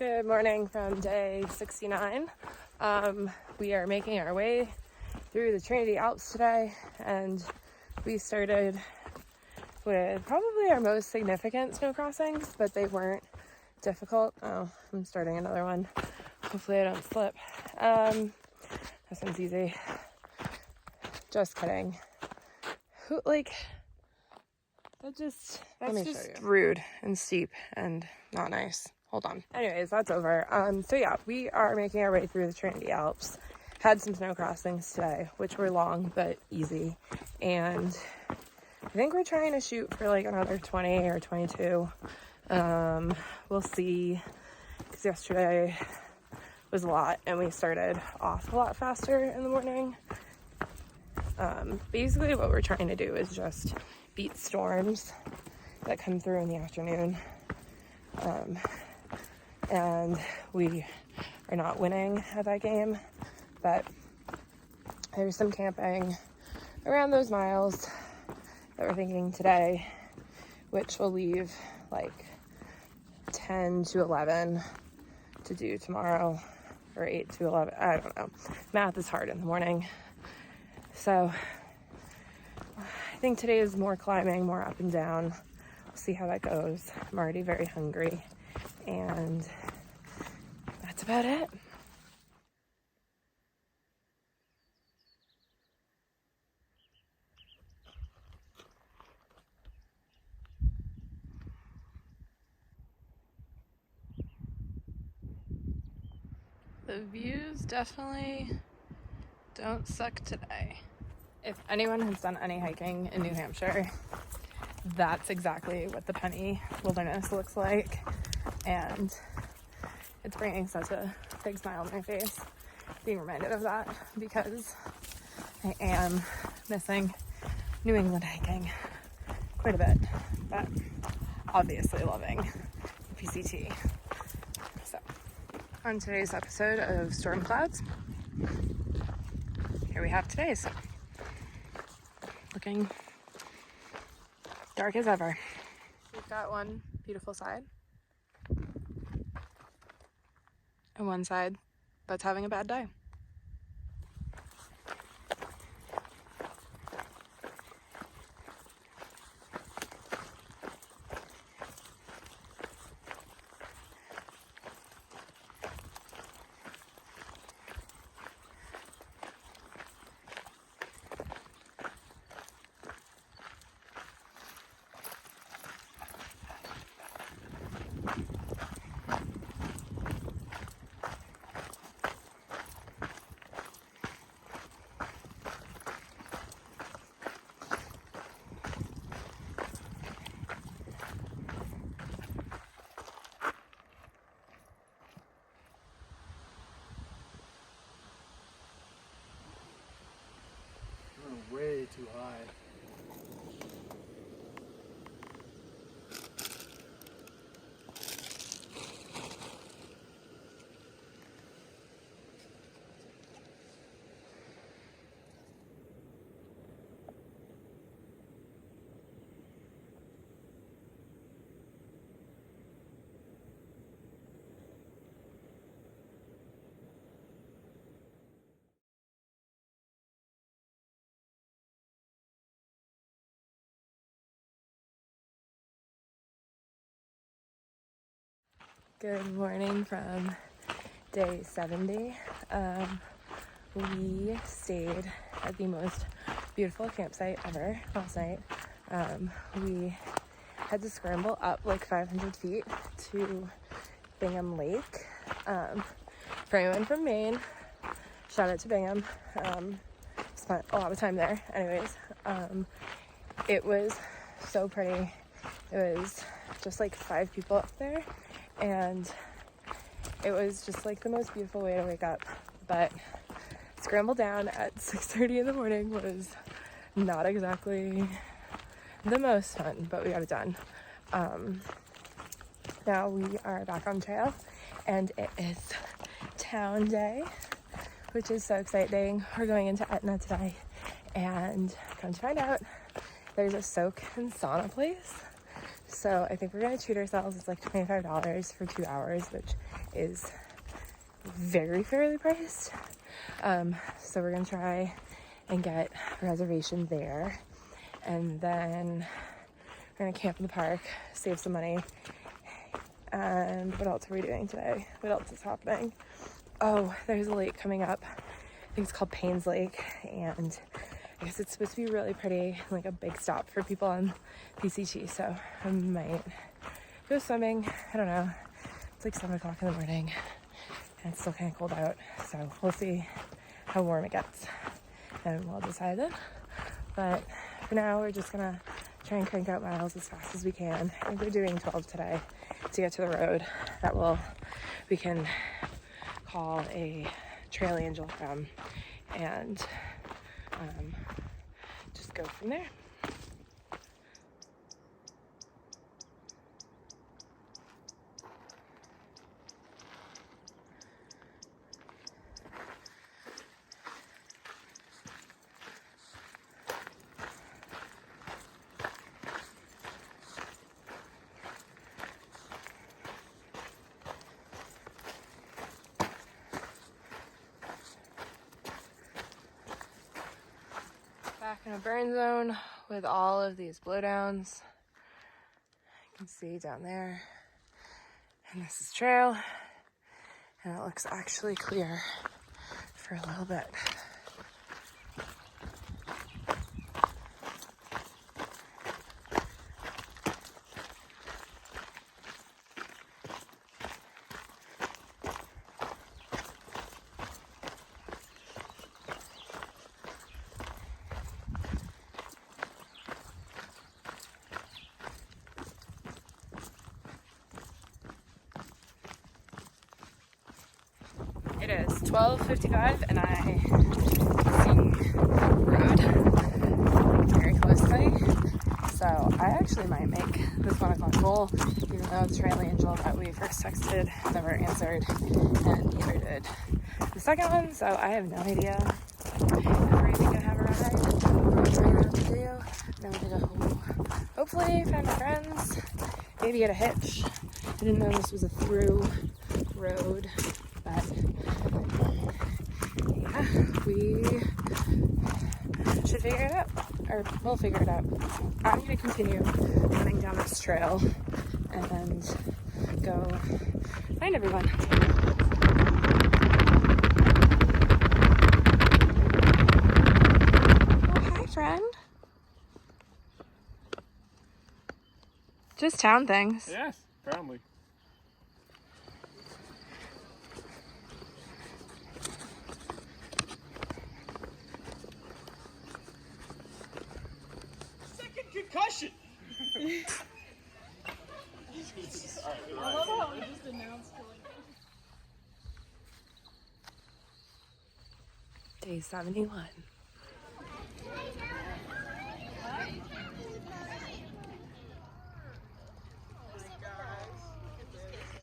Good morning from day 69. We are making our way through the Trinity Alps today, and we started with probably our most significant snow crossings, but they weren't difficult. Oh, I'm starting another one. Hopefully I don't slip. This one's easy. Just kidding. That's just rude and steep and not nice. Hold on. Anyways, that's over. So yeah, we are making our way through the Trinity Alps. Had some snow crossings today, which were long but easy. And I think we're trying to shoot for like another 20 or 22. We'll see, because yesterday was a lot and we started off a lot faster in the morning. Basically what we're trying to do is just beat storms that come through in the afternoon. And we are not winning at that game, but there's some camping around those miles that we're thinking today, which will leave like 10 to 11 to do tomorrow, or 8 to 11, I don't know. Math is hard in the morning. So I think today is more climbing, more up and down. We'll see how that goes. I'm already very hungry, and that's about it. The views definitely don't suck today. If anyone has done any hiking in New Hampshire, that's exactly what the Penny Wilderness looks like, and it's bringing such a big smile on my face being reminded of that, because I am missing New England hiking quite a bit, but obviously loving PCT. So on today's episode of Storm Clouds, here we have today's. Looking dark as ever. We've got one beautiful side and one side that's having a bad day. Way too high. Good morning from day 70. We stayed at the most beautiful campsite ever last night. We had to scramble up like 500 feet to Bingham Lake. For anyone from Maine, shout out to Bingham. Spent a lot of time there. Anyways, it was so pretty. It was just like 5 people up there, and it was just like the most beautiful way to wake up. But scramble down at 6:30 in the morning was not exactly the most fun, but we got it done. Now we are back on trail, and it is town day, which is so exciting. We're going into Etna today, and come to find out, there's a soak and sauna place. So I think we're gonna treat ourselves. It's like $25 for 2 hours, which is very fairly priced. So we're gonna try and get a reservation there, and then we're gonna camp in the park, save some money. And what else are we doing today? What else is happening? Oh, there's a lake coming up. I think it's called Payne's Lake, and I guess it's supposed to be really pretty, like a big stop for people on PCT, so I might go swimming. I don't know. It's like 7 o'clock in the morning, and it's still kind of cold out, so we'll see how warm it gets, and we'll decide then. But for now, we're just gonna try and crank out miles as fast as we can. I think we're doing 12 today to get to the road that we can call a trail angel from, and just go from there. Back in a burn zone with all of these blowdowns. You can see down there. And this is trail. And it looks actually clear for a little bit. It is 12:55 and I see the road very closely. So I actually might make this 1 o'clock goal, even though the trail angel that we first texted never answered, and neither did the second one. So I have no idea if we're even gonna have a ride. What we're trying to do. Now we're gonna go hopefully find my friends, maybe get a hitch. I didn't know this was a through road, but yeah, we should figure it out, or we'll figure it out. I'm gonna continue running down this trail and go find everyone. Oh, hi, friend. Just town things. Yes, apparently. Second concussion. I love how we just announced Day 71.